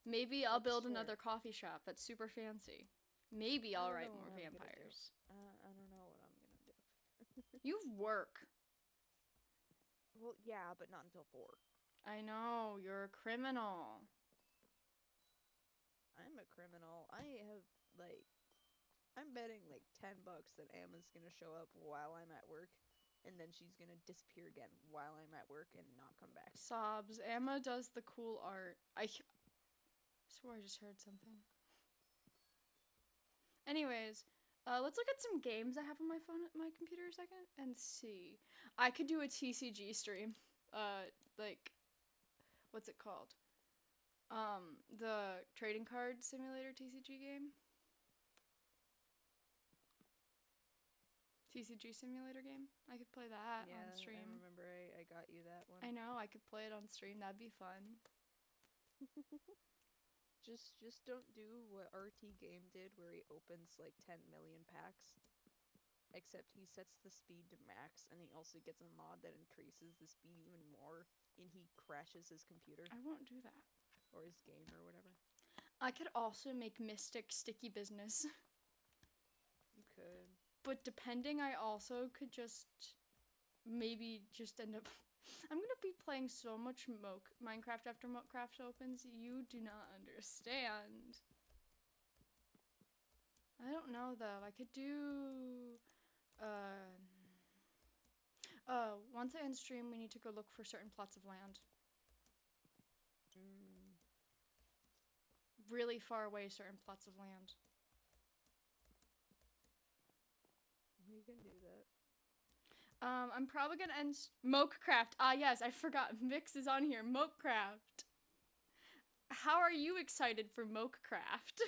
Maybe I'll That's build fair. another coffee shop that's super fancy. Maybe I I'll don't write know more what I'm gonna do. vampires. I don't know what I'm gonna do. You work. Well, yeah, but not until 4. I know, you're a criminal. I'm a criminal. I have, like, I'm betting like $10 that Emma's gonna show up while I'm at work, and then she's gonna disappear again while I'm at work and not come back. Sobs. Emma does the cool art. I swear I just heard something. Anyways, let's look at some games I have on my phone at my computer a second and see. I could do a TCG stream. Like, what's it called? The trading card simulator TCG game. TCG simulator game. I could play that Yeah, on stream. I remember I got you that one. I know, I could play it on stream. That'd be fun. Just don't do what RT Game did where he opens like 10 million packs. Except he sets the speed to max and he also gets a mod that increases the speed even more and he crashes his computer I won't do that. or his game or whatever. I could also make Mystic sticky business. You could. But depending, I also could just maybe just end up. I'm gonna be playing so much Minecraft after Minecraft opens. You do not understand. I don't know though. I could do. Once I end stream, we need to go look for certain plots of land. Really far away, certain plots of land. We can do that. I'm probably gonna end Mokecraft. Ah, yes, I forgot. Mix is on here. Mokecraft. How are you excited for Mokecraft?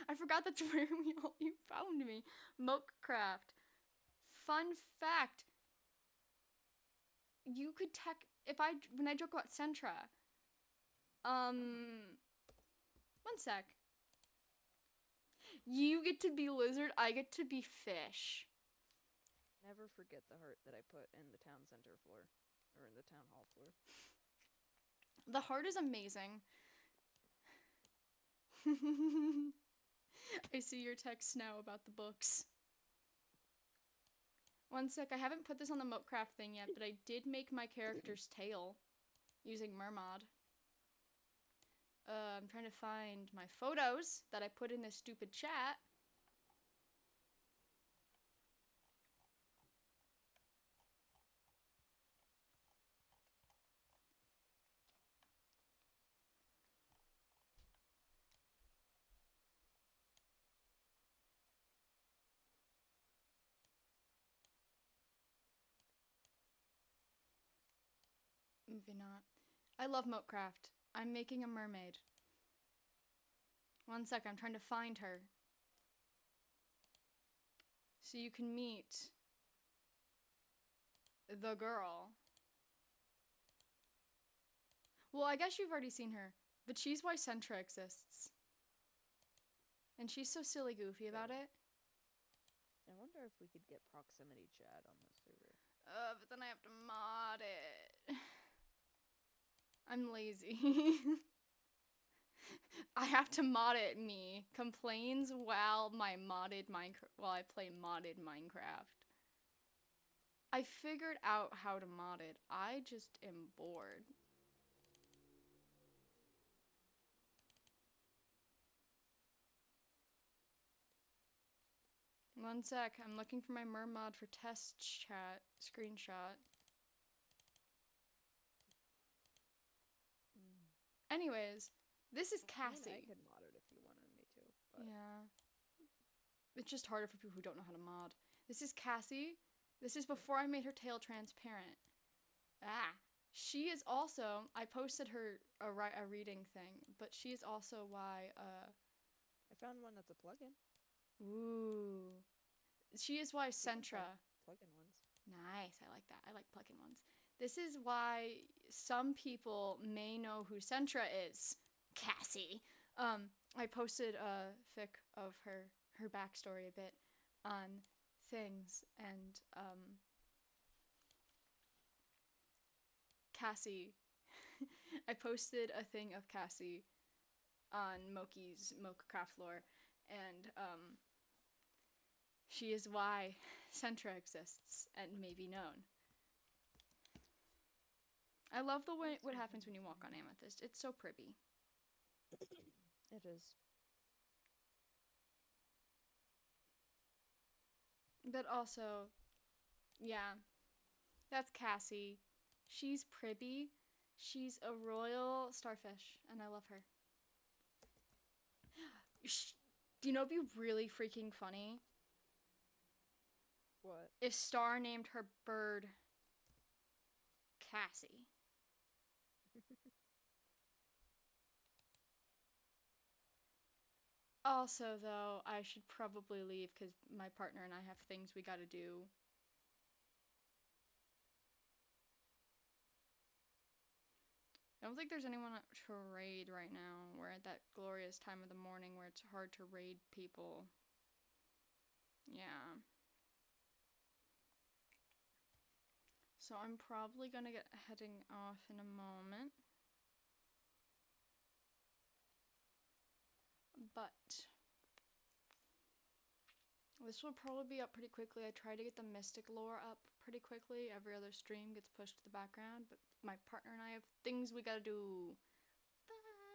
I forgot that's where you found me. Mokecraft. Fun fact. You could when I joke about Sentra. 1 sec. You get to be lizard, I get to be fish. Never forget the heart that I put in the town center floor. Or in the town hall floor. The heart is amazing. I see your text now about the books. One sec, I haven't put this on the Mopecraft thing yet, but I did make my character's tail using Mermod. I'm trying to find my photos that I put in this stupid chat. Moving on. I love Mopecraft. I'm making a mermaid. One sec, I'm trying to find her. So you can meet the girl. Well, I guess you've already seen her, but she's why Sentra exists. And she's so silly goofy about it. I wonder if we could get proximity chat on this server. But then I have to mod it. I'm lazy. I have to mod it, me. Complains while I play modded Minecraft. I figured out how to mod it. I just am bored. One sec, I'm looking for my mermod for test chat screenshot. Anyways, this is Cassie. I could mod it if you wanted me to. But Yeah. It's just harder for people who don't know how to mod. This is Cassie. This is before I made her tail transparent. She is also, I posted her a reading thing, but she is also why, I found one that's a plugin. ooh. She is why You can Sentra. find plugin ones. Nice, I like that. I like plugin ones. This is why some people may know who Sentra is. Cassie. I posted a fic of her backstory a bit on things, and Cassie. I posted a thing of Cassie on Moki's Mokacraft lore, and she is why Sentra exists and may be known. I love the way what happens when you walk on Amethyst. It's so pretty. It is. But also, yeah, that's Cassie. She's pretty. She's a royal starfish, and I love her. Do you know it'd be really freaking funny? What? If Star named her bird Cassie. Also, though, I should probably leave because my partner and I have things we gotta do. I don't think there's anyone to raid right now. We're at that glorious time of the morning where it's hard to raid people. Yeah. So I'm probably gonna get heading off in a moment. But this will probably be up pretty quickly. I try to get the Mystic lore up pretty quickly. Every other stream gets pushed to the background, but my partner and I have things we gotta do. Bye.